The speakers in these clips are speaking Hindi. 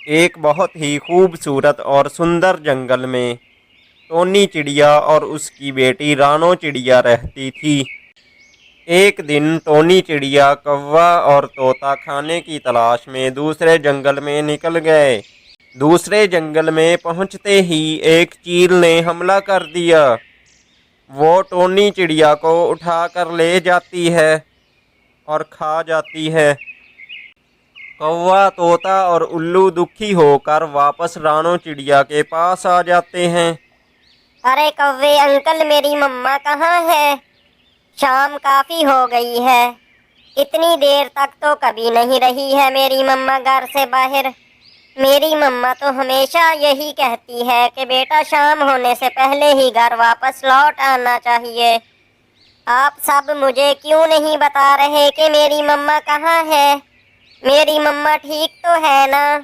एक बहुत ही खूबसूरत और सुंदर जंगल में टोनी चिड़िया और उसकी बेटी रानो चिड़िया रहती थी। एक दिन टोनी चिड़िया, कौवा और तोता खाने की तलाश में दूसरे जंगल में निकल गए। दूसरे जंगल में पहुंचते ही एक चील ने हमला कर दिया। वो टोनी चिड़िया को उठाकर ले जाती है और खा जाती है। कौवा, तोता और उल्लू दुखी होकर वापस रानो चिड़िया के पास आ जाते हैं। अरे कौवे अंकल, मेरी मम्मा कहाँ है? शाम काफी हो गई है। इतनी देर तक तो कभी नहीं रही है मेरी मम्मा घर से बाहर। मेरी मम्मा तो हमेशा यही कहती है कि बेटा शाम होने से पहले ही घर वापस लौट आना चाहिए। आप सब मुझे क्यों नहीं बता रहे कि मेरी मम्मा कहाँ है? मेरी मम्मा ठीक तो है ना?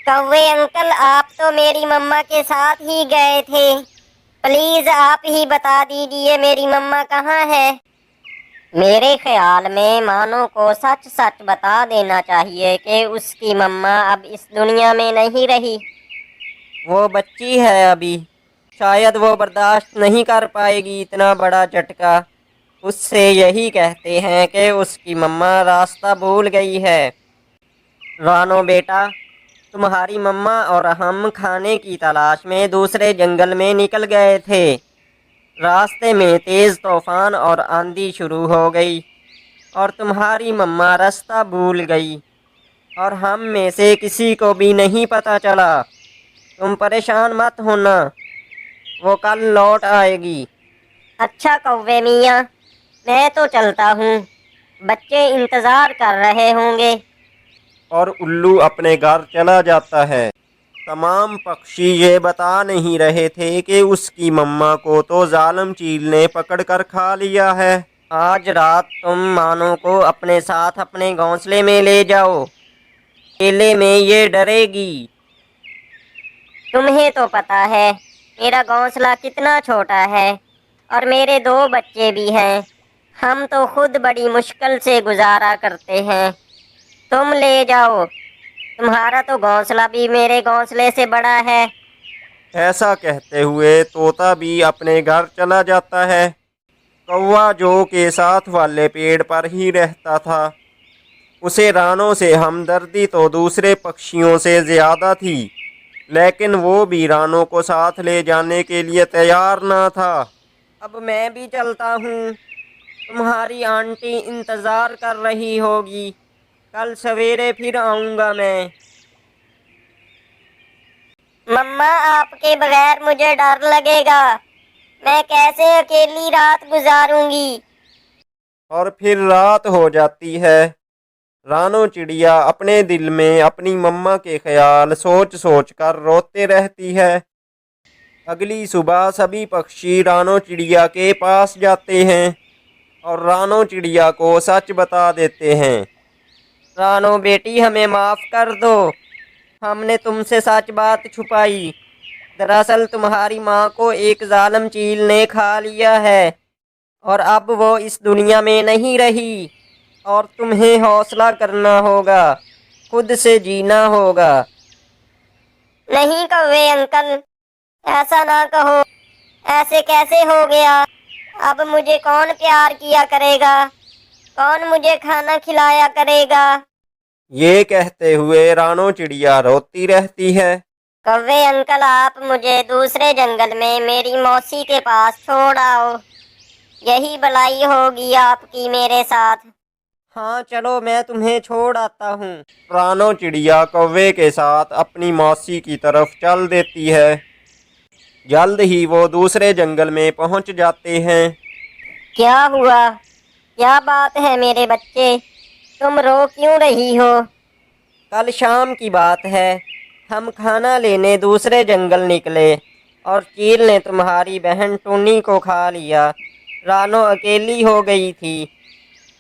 कौवे अंकल, आप तो मेरी मम्मा के साथ ही गए थे। प्लीज आप ही बता दीजिए मेरी मम्मा कहाँ है। मेरे ख्याल में मानो को सच सच बता देना चाहिए कि उसकी मम्मा अब इस दुनिया में नहीं रही। वो बच्ची है अभी, शायद वो बर्दाश्त नहीं कर पाएगी इतना बड़ा झटका। उससे यही कहते हैं कि उसकी मम्मा रास्ता भूल गई है। रानो बेटा, तुम्हारी मम्मा और हम खाने की तलाश में दूसरे जंगल में निकल गए थे। रास्ते में तेज तूफान और आंधी शुरू हो गई और तुम्हारी मम्मा रास्ता भूल गई और हम में से किसी को भी नहीं पता चला। तुम परेशान मत होना, वो कल लौट आएगी। अच्छा कौवे मियाँ, मैं तो चलता हूँ। बच्चे इंतजार कर रहे होंगे। और उल्लू अपने घर चला जाता है। तमाम पक्षी ये बता नहीं रहे थे कि उसकी मम्मा को तो जालिम चील ने पकड़कर खा लिया है। आज रात तुम मानो को अपने साथ अपने घोंसले में ले जाओ। अकेले में ये डरेगी। तुम्हें तो पता है मेरा घोंसला कितना छोटा है और मेरे दो बच्चे भी हैं। हम तो खुद बड़ी मुश्किल से गुजारा करते हैं। तुम ले जाओ। तुम्हारा तो घोंसला भी मेरे घोंसले से बड़ा है। ऐसा कहते हुए तोता भी अपने घर चला जाता है। कौवा, जो के साथ वाले पेड़ पर ही रहता था, उसे रानों से हमदर्दी तो दूसरे पक्षियों से ज्यादा थी, लेकिन वो भी रानों को साथ ले जाने के लिए तैयार ना था। अब मैं भी चलता हूँ, तुम्हारी आंटी इंतज़ार कर रही होगी। कल सवेरे फिर आऊँगा मैं। मम्मा, आपके बगैर मुझे डर लगेगा। मैं कैसे अकेली रात गुजारूंगी? और फिर रात हो जाती है। रानो चिड़िया अपने दिल में अपनी मम्मा के ख्याल सोच सोच कर रोते रहती है। अगली सुबह सभी पक्षी रानो चिड़िया के पास जाते हैं और रानो चिड़िया को सच बता देते हैं। रानो बेटी, हमें माफ़ कर दो, हमने तुमसे सच बात छुपाई। दरअसल तुम्हारी माँ को एक जालिम चील ने खा लिया है और अब वो इस दुनिया में नहीं रही। और तुम्हें हौसला करना होगा, खुद से जीना होगा। नहीं कौवे अंकल, ऐसा ना कहो। ऐसे कैसे हो गया? अब मुझे कौन प्यार किया करेगा? कौन मुझे खाना खिलाया करेगा? ये कहते हुए रानो चिड़िया रोती रहती है। कौवे अंकल, आप मुझे दूसरे जंगल में मेरी मौसी के पास छोड़ आओ। यही भलाई होगी आपकी मेरे साथ। हाँ चलो, मैं तुम्हें छोड़ आता हूँ। रानो चिड़िया कौवे के साथ अपनी मौसी की तरफ चल देती है। जल्द ही वो दूसरे जंगल में पहुंच जाते हैं। क्या हुआ? क्या बात है मेरे बच्चे? तुम रो क्यों रही हो? कल शाम की बात है, हम खाना लेने दूसरे जंगल निकले और चील ने तुम्हारी बहन टुन्नी को खा लिया। रानो अकेली हो गई थी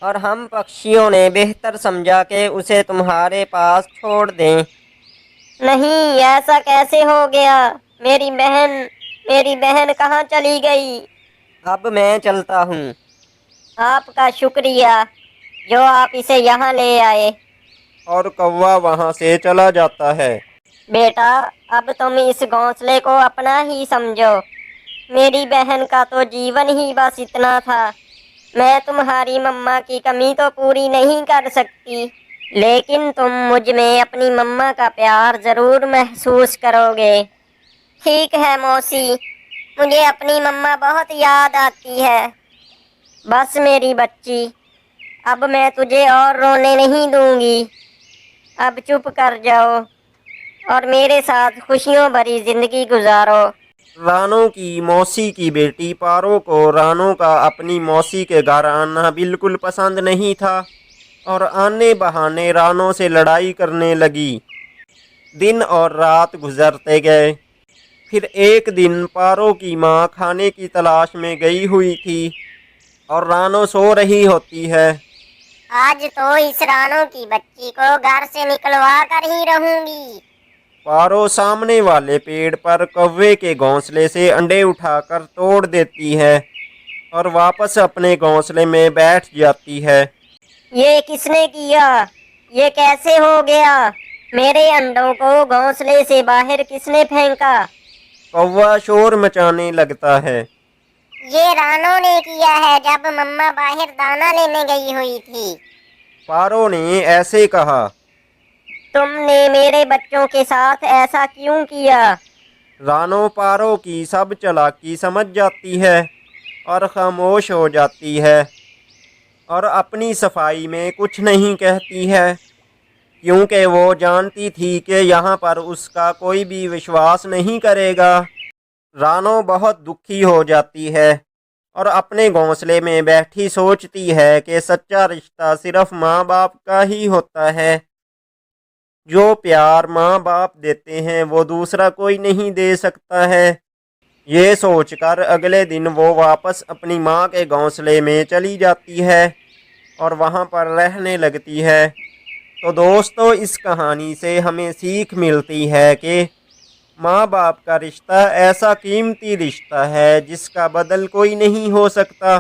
और हम पक्षियों ने बेहतर समझा कि उसे तुम्हारे पास छोड़ दें। नहीं, ऐसा कैसे हो गया? मेरी बहन, मेरी बहन कहाँ चली गई? अब मैं चलता हूँ। आपका शुक्रिया जो आप इसे यहाँ ले आए। और कौवा वहाँ से चला जाता है। बेटा, अब तुम इस घोंसले को अपना ही समझो। मेरी बहन का तो जीवन ही बस इतना था। मैं तुम्हारी मम्मा की कमी तो पूरी नहीं कर सकती, लेकिन तुम मुझ में अपनी मम्मा का प्यार जरूर महसूस करोगे। ठीक है मौसी, मुझे अपनी मम्मा बहुत याद आती है। बस मेरी बच्ची, अब मैं तुझे और रोने नहीं दूंगी। अब चुप कर जाओ और मेरे साथ खुशियों भरी जिंदगी गुजारो। रानो की मौसी की बेटी पारो को रानो का अपनी मौसी के घर आना बिल्कुल पसंद नहीं था और आने बहाने रानो से लड़ाई करने लगी। दिन और रात गुजरते गए। फिर एक दिन पारो की माँ खाने की तलाश में गई हुई थी और रानो सो रही होती है। आज तो इस रानो की बच्ची को घर से निकलवा कर ही रहूंगी। पारो सामने वाले पेड़ पर कौवे के घोंसले से अंडे उठाकर तोड़ देती है और वापस अपने घोंसले में बैठ जाती है। ये किसने किया? ये कैसे हो गया? मेरे अंडों को घोंसले से बाहर किसने फेंका? कौवा शोर मचाने लगता है। ये रानो ने किया है जब मम्मा बाहर दाना लेने गई हुई थी। पारो ने ऐसे कहा। तुमने मेरे बच्चों के साथ ऐसा क्यों किया? रानो पारो की सब चालाकी समझ जाती है और खामोश हो जाती है और अपनी सफाई में कुछ नहीं कहती है, क्योंकि वो जानती थी कि यहाँ पर उसका कोई भी विश्वास नहीं करेगा। रानो बहुत दुखी हो जाती है और अपने घोंसले में बैठी सोचती है कि सच्चा रिश्ता सिर्फ माँ बाप का ही होता है। जो प्यार माँ बाप देते हैं वो दूसरा कोई नहीं दे सकता है। ये सोचकर अगले दिन वो वापस अपनी माँ के घोंसले में चली जाती है और वहाँ पर रहने लगती है। तो दोस्तों, इस कहानी से हमें सीख मिलती है कि माँ बाप का रिश्ता ऐसा कीमती रिश्ता है जिसका बदल कोई नहीं हो सकता।